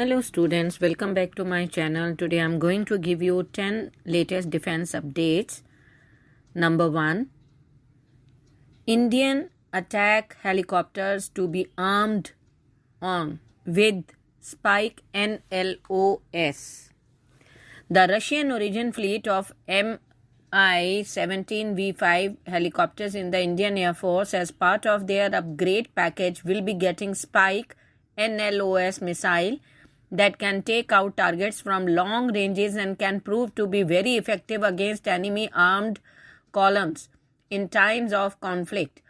Hello students, welcome back to my channel. Today I am going to give you 10 latest defense updates. Number 1. Indian attack helicopters to be armed on with Spike NLOS. The Russian origin fleet of Mi-17V5 helicopters in the Indian Air Force as part of their upgrade package will be getting Spike NLOS missile that can take out targets from long ranges and can prove to be very effective against enemy armed columns in times of conflict.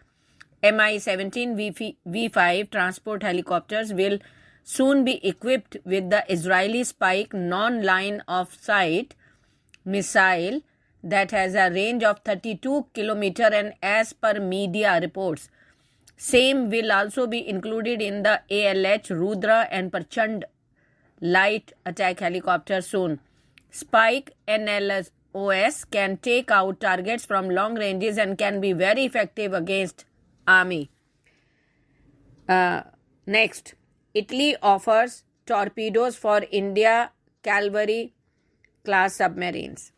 Mi-17V5 transport helicopters will soon be equipped with the Israeli Spike non-line of sight missile that has a range of 32 km, and as per media reports, same will also be included in the ALH Rudra and Prachand light attack helicopter soon. Spike NLOS can take out targets from long ranges and can be very effective against army. Next, Italy offers torpedoes for India Kalvari class submarines.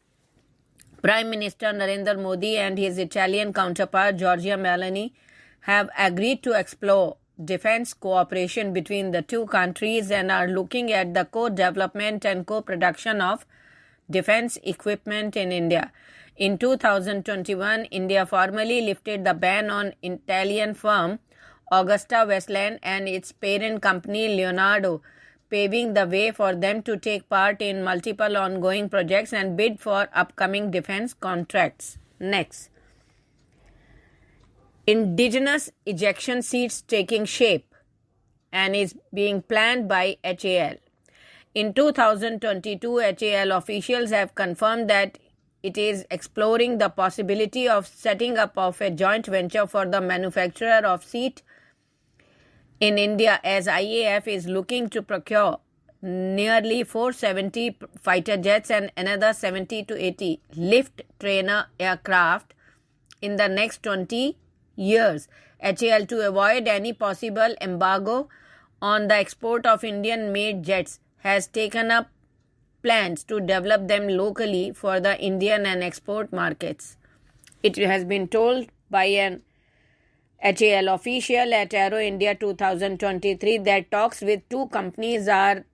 Prime Minister Narendra Modi and his Italian counterpart Giorgia Meloni have agreed to explore defense cooperation between the two countries and are looking at the co-development and co-production of defense equipment in India. In 2021, India formally lifted the ban on Italian firm Augusta Westland and its parent company Leonardo, paving the way for them to take part in multiple ongoing projects and bid for upcoming defense contracts. Next, Indigenous ejection seats taking shape and is being planned by HAL. In 2022, HAL officials have confirmed that it is exploring the possibility of setting up of a joint venture for the manufacture of seat in India, as IAF is looking to procure nearly 470 fighter jets and another 70 to 80 lift trainer aircraft in the next 20 years. HAL, to avoid any possible embargo on the export of Indian-made jets, has taken up plans to develop them locally for the Indian and export markets. It has been told by an HAL official at Aero India 2023 that talks with two companies are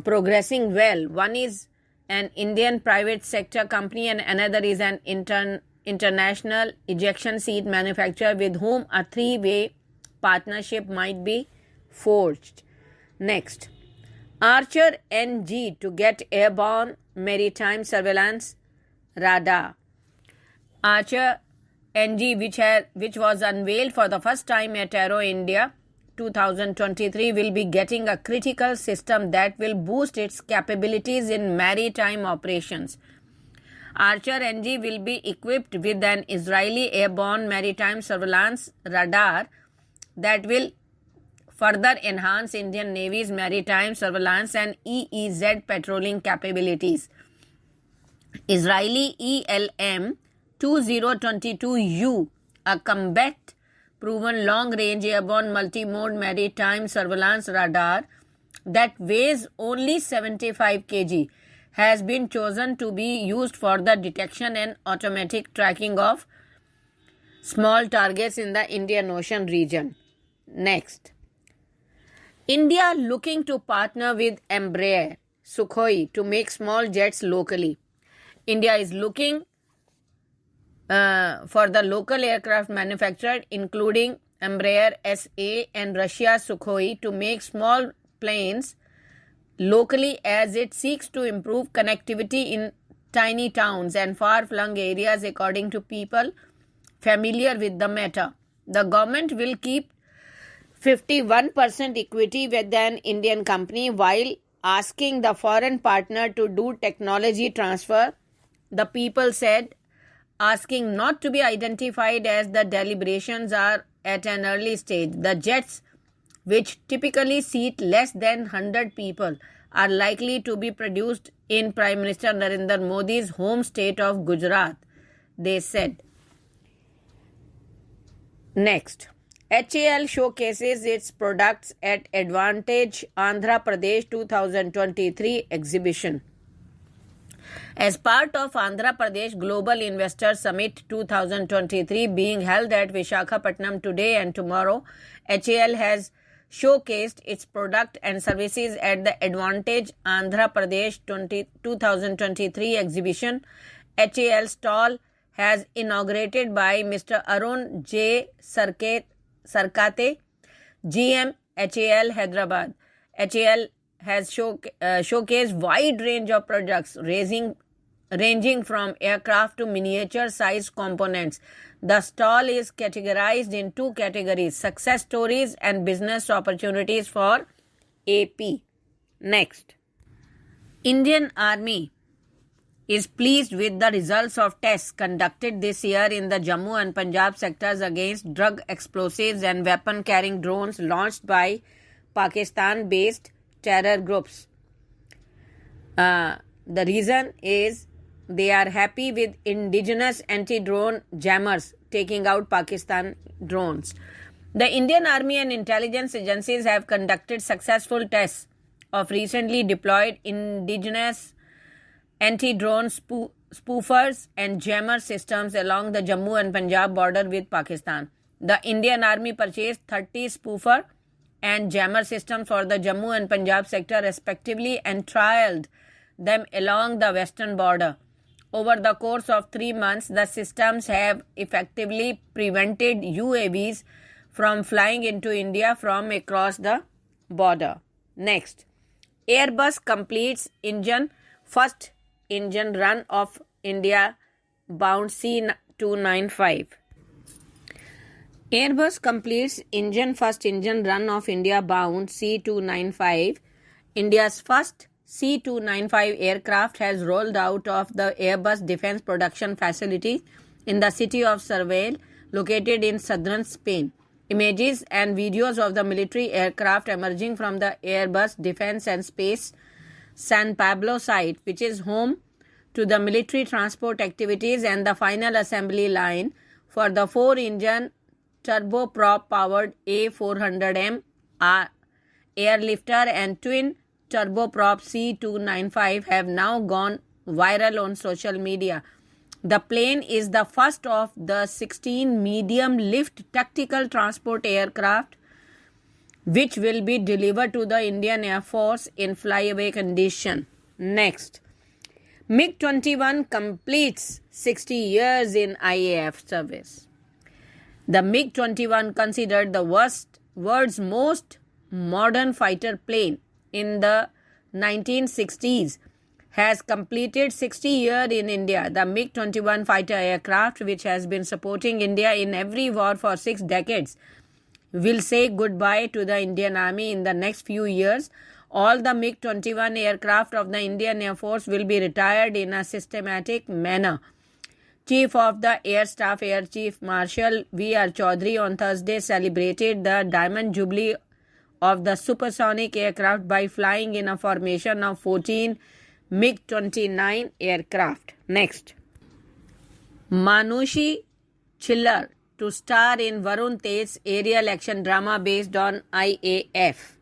progressing well. One is an Indian private sector company and another is an international ejection seat manufacturer with whom a three-way partnership might be forged. Next, Archer NG to get airborne maritime surveillance radar. Archer NG, which was unveiled for the first time at Aero India 2023, will be getting a critical system that will boost its capabilities in maritime operations. Archer NG will be equipped with an Israeli airborne maritime surveillance radar that will further enhance Indian Navy's maritime surveillance and EEZ patrolling capabilities. Israeli ELM 2022U, a combat-proven long-range airborne multi-mode maritime surveillance radar that weighs only 75 kg, has been chosen to be used for the detection and automatic tracking of small targets in the Indian Ocean region. Next, India looking to partner with Embraer, Sukhoi to make small jets locally. India is looking for the local aircraft manufacturer including Embraer SA and Russia Sukhoi to make small planes locally as it seeks to improve connectivity in tiny towns and far-flung areas, according to people familiar with the matter. The government will keep 51% equity with an Indian company while asking the foreign partner to do technology transfer, the people said, asking not to be identified as the deliberations are at an early stage. The jets, which typically seat less than 100 people, are likely to be produced in Prime Minister Narendra Modi's home state of Gujarat, they said. Next, HAL showcases its products at Advantage Andhra Pradesh 2023 Exhibition. As part of Andhra Pradesh Global Investor Summit 2023 being held at Visakhapatnam today and tomorrow, HAL has showcased its product and services at the Advantage Andhra Pradesh 2023 Exhibition. HAL stall has inaugurated by Mr. Varun Tej Sarkate, GM HAL Hyderabad. HAL has showcased wide range of products ranging from aircraft to miniature sized components. The stall is categorized in two categories: success stories and business opportunities for AP. Next, Indian Army is pleased with the results of tests conducted this year in the Jammu and Punjab sectors against drug, explosives and weapon-carrying drones launched by Pakistan-based terror groups. The reason is they are happy with Indigenous AntiDrone Jammers taking out Pakistan drones. The Indian Army and intelligence agencies have conducted successful tests of recently deployed Indigenous anti-drone spoofers and jammer systems along the Jammu and Punjab border with Pakistan. The Indian Army purchased 30 spoofer and jammer systems for the Jammu and Punjab sector respectively and trialed them along the western border. Over the course of 3 months, the systems have effectively prevented UAVs from flying into India from across the border. Next, Airbus completes first engine run of India bound C295. Airbus completes first engine run of India bound C295. India's first C295 aircraft has rolled out of the Airbus Defence Production Facility in the city of Cervell, located in southern Spain. Images and videos of the military aircraft emerging from the Airbus Defence and Space San Pablo site, which is home to the military transport activities and the final assembly line for the 4-engine turboprop-powered A400M airlifter and twin turboprop C295 have now gone viral on social media. The plane is the first of the 16 medium-lift tactical transport aircraft which will be delivered to the Indian Air Force in flyaway condition. Next, MiG-21 completes 60 years in IAF service. The MiG-21, considered the world's most modern fighter plane in the 1960s, has completed 60 years in India. The MiG-21 fighter aircraft, which has been supporting India in every war for 6 decades, will say goodbye to the Indian Army in the next few years. All the MiG-21 aircraft of the Indian Air Force will be retired in a systematic manner. Chief of the Air Staff Air Chief Marshal V.R. Chaudhary on Thursday celebrated the Diamond Jubilee of the supersonic aircraft by flying in a formation of 14 MiG-29 aircraft. Next, Manushi Chillar to star in Varun Tej's aerial action drama based on IAF.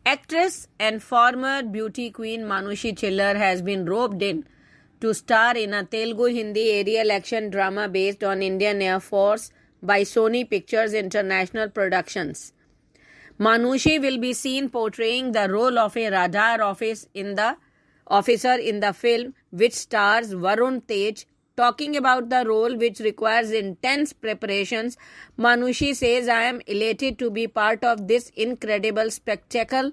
Actress and former beauty queen Manushi Chillar has been roped in to star in a Telugu-Hindi aerial action drama based on Indian Air Force by Sony Pictures International Productions. Manushi will be seen portraying the role of a radar officer in the film, which stars Varun Tej. Talking about the role, which requires intense preparations, Manushi says, "I am elated to be part of this incredible spectacle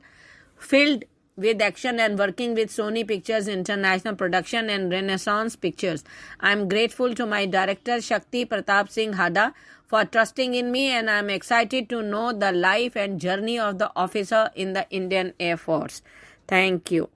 filled with action and working with Sony Pictures International Production and Renaissance Pictures. I am grateful to my director Shakti Pratap Singh Hada for trusting in me, and I am excited to know the life and journey of the officer in the Indian Air Force." Thank you.